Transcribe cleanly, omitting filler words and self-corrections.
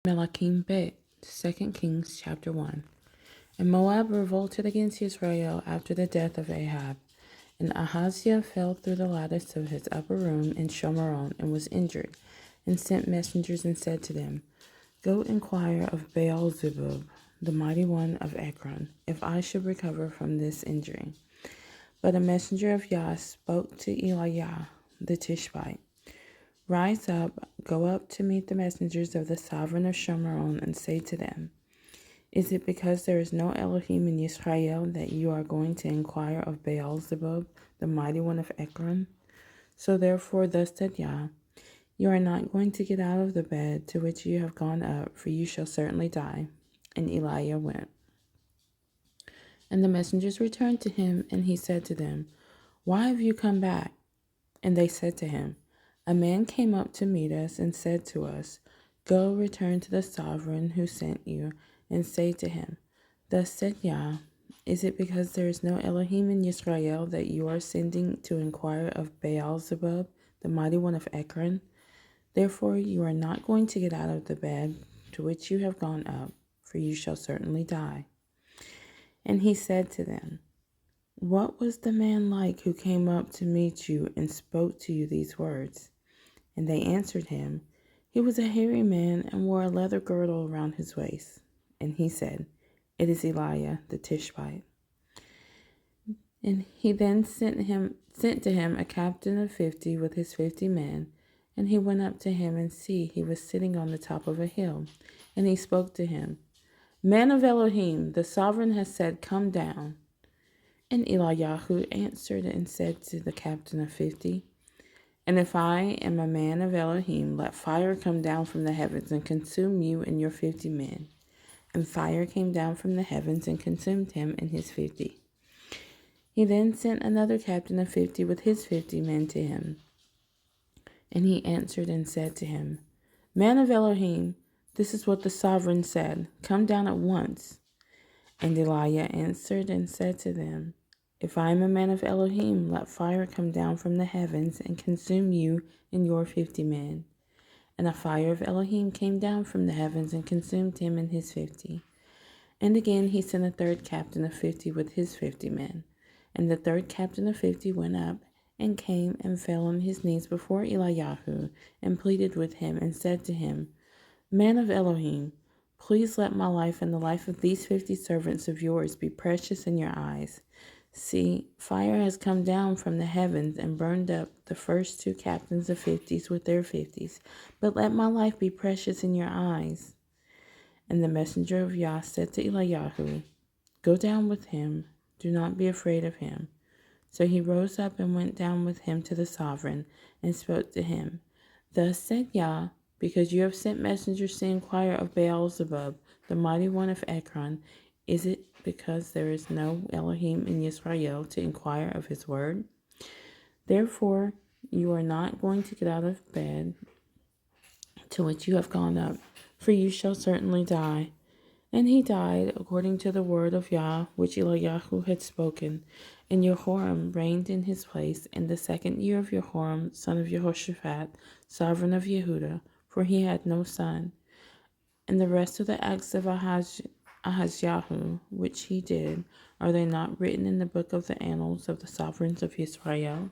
Melakim Bête, 2 Kings chapter 1. And Moab revolted against Israel after the death of Ahab. And Ahaziah fell through the lattice of his upper room in Shomeron and was injured, and sent messengers and said to them, Go inquire of Baal-zebub, the mighty one of Ekron, if I should recover from this injury. But a messenger of Yah spoke to Eliah the Tishbite, Rise up, go up to meet the messengers of the sovereign of Shomeron, and say to them, Is it because there is no Elohim in Israel that you are going to inquire of Baal-zebub, the mighty one of Ekron? So therefore, thus said Yah, You are not going to get out of the bed to which you have gone up, for you shall certainly die. And Eliah went. And the messengers returned to him, and he said to them, Why have you come back? And they said to him, A man came up to meet us and said to us, Go return to the sovereign who sent you, and say to him, Thus said Yah, Is it because there is no Elohim in Israel that you are sending to inquire of Baal-zebub, the mighty one of Ekron? Therefore you are not going to get out of the bed to which you have gone up, for you shall certainly die. And he said to them, What was the man like who came up to meet you and spoke to you these words? And they answered him, He was a hairy man and wore a leather girdle around his waist. And he said, It is Eliah the Tishbite. And he then sent to him a captain of 50 with his 50 men. And he went up to him, and see, he was sitting on the top of a hill. And he spoke to him, Man of Elohim, the sovereign has said, Come down. And Eliyahu answered and said to the captain of 50, And if I am a man of Elohim, let fire come down from the heavens and consume you and your 50 men. And fire came down from the heavens and consumed him and his 50. He then sent another captain of 50 with his 50 men to him. And he answered and said to him, Man of Elohim, this is what the sovereign said, Come down at once. And Eliah answered and said to them, If I am a man of Elohim, let fire come down from the heavens and consume you and your 50 men. And a fire of Elohim came down from the heavens and consumed him and his 50. And again he sent a third captain of 50 with his 50 men. And the third captain of 50 went up and came and fell on his knees before Eliyahu and pleaded with him and said to him, Man of Elohim, please let my life and the life of these 50 servants of yours be precious in your eyes. See, fire has come down from the heavens and burned up the first 2 captains of 50s with their 50s, but let my life be precious in your eyes. And the messenger of Yah said to Eliyahu, Go down with him, do not be afraid of him. So he rose up and went down with him to the sovereign and spoke to him. Thus said Yah, Because you have sent messengers to inquire of Baal-zebub, the mighty one of Ekron, is it because there is no Elohim in Israel to inquire of his word? Therefore you are not going to get out of bed to which you have gone up, for you shall certainly die. And he died according to the word of Yah, which Eliyahu had spoken. And Jehoram reigned in his place in the 2nd year of Jehoram, son of Jehoshaphat, sovereign of Yehudah, for he had no son. And the rest of the acts of Ahaziah, which he did, are they not written in the book of the annals of the sovereigns of Israel?